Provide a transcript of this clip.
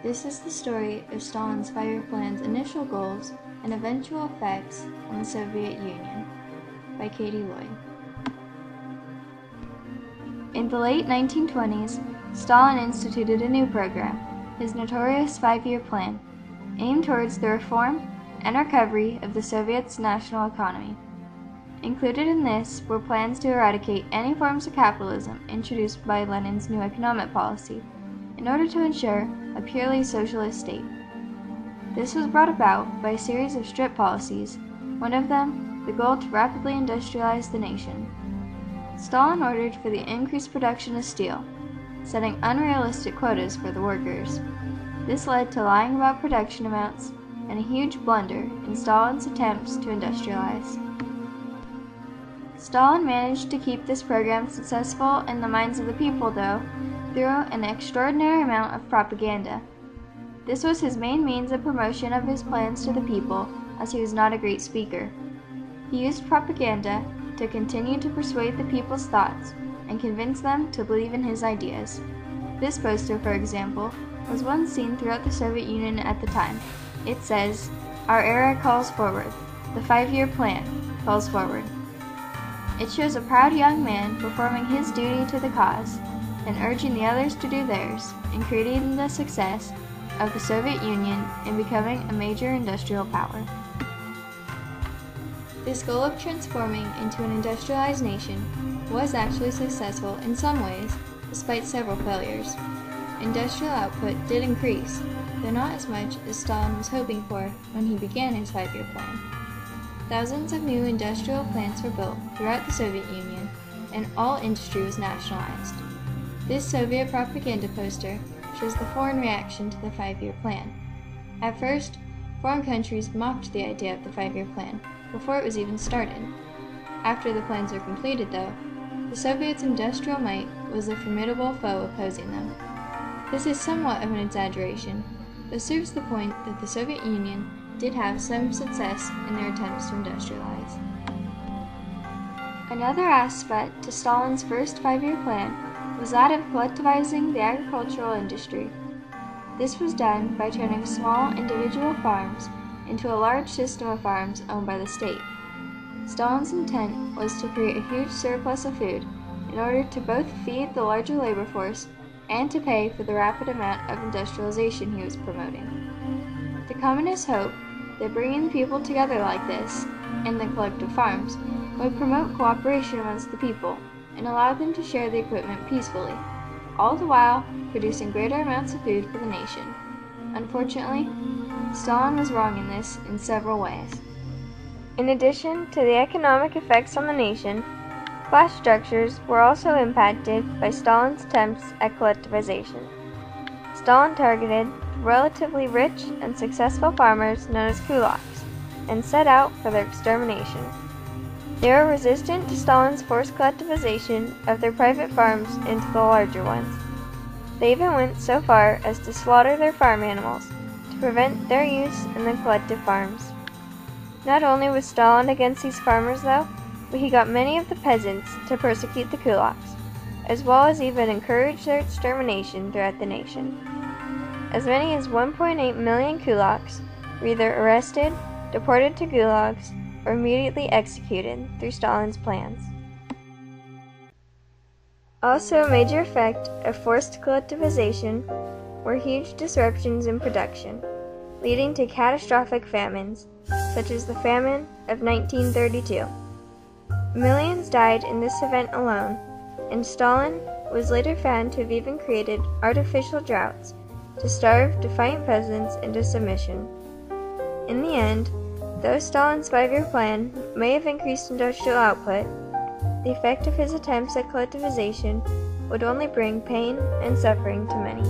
This is the story of Stalin's 5-year plan's initial goals and eventual effects on the Soviet Union, by Katy. In the late 1920s, Stalin instituted a new program, his notorious 5-year plan, aimed towards the reform and recovery of the Soviet's national economy. Included in this were plans to eradicate any forms of capitalism introduced by Lenin's new economic policy, in order to ensure a purely socialist state. This was brought about by a series of strict policies, one of them the goal to rapidly industrialize the nation. Stalin ordered for the increased production of steel, setting unrealistic quotas for the workers. This led to lying about production amounts and a huge blunder in Stalin's attempts to industrialize. Stalin managed to keep this program successful in the minds of the people, though, through an extraordinary amount of propaganda. This was his main means of promotion of his plans to the people, as he was not a great speaker. He used propaganda to continue to persuade the people's thoughts and convince them to believe in his ideas. This poster, for example, was one seen throughout the Soviet Union at the time. It says, "Our era calls forward. The 5-year plan calls forward." It shows a proud young man performing his duty to the cause and urging the others to do theirs in creating the success of the Soviet Union in becoming a major industrial power. This goal of transforming into an industrialized nation was actually successful in some ways, despite several failures. Industrial output did increase, though not as much as Stalin was hoping for when he began his 5-year plan. Thousands of new industrial plants were built throughout the Soviet Union, and all industry was nationalized. This Soviet propaganda poster shows the foreign reaction to the 5-year plan. At first, foreign countries mocked the idea of the 5-year plan before it was even started. After the plans were completed, though, the Soviets' industrial might was a formidable foe opposing them. This is somewhat of an exaggeration, but serves the point that the Soviet Union did have some success in their attempts to industrialize. Another aspect to Stalin's first 5-year plan was that of collectivizing the agricultural industry. This was done by turning small individual farms into a large system of farms owned by the state. Stalin's intent was to create a huge surplus of food in order to both feed the larger labor force and to pay for the rapid amount of industrialization he was promoting. The communists hoped that bringing the people together like this, in the collective farms, would promote cooperation amongst the people and allow them to share the equipment peacefully, all the while producing greater amounts of food for the nation. Unfortunately, Stalin was wrong in this in several ways. In addition to the economic effects on the nation, class structures were also impacted by Stalin's attempts at collectivization. Stalin targeted relatively rich and successful farmers known as kulaks and set out for their extermination. They were resistant to Stalin's forced collectivization of their private farms into the larger ones. They even went so far as to slaughter their farm animals to prevent their use in the collective farms. Not only was Stalin against these farmers, though, but he got many of the peasants to persecute the kulaks, as well as even encourage their extermination throughout the nation. As many as 1.8 million kulaks were either arrested, deported to gulags, or immediately executed through Stalin's plans. Also a major effect of forced collectivization were huge disruptions in production, leading to catastrophic famines, such as the famine of 1932. Millions died in this event alone, and Stalin was later found to have even created artificial droughts to starve defiant peasants into submission. In the end, though Stalin's 5-year plan may have increased industrial output, the effect of his attempts at collectivization would only bring pain and suffering to many.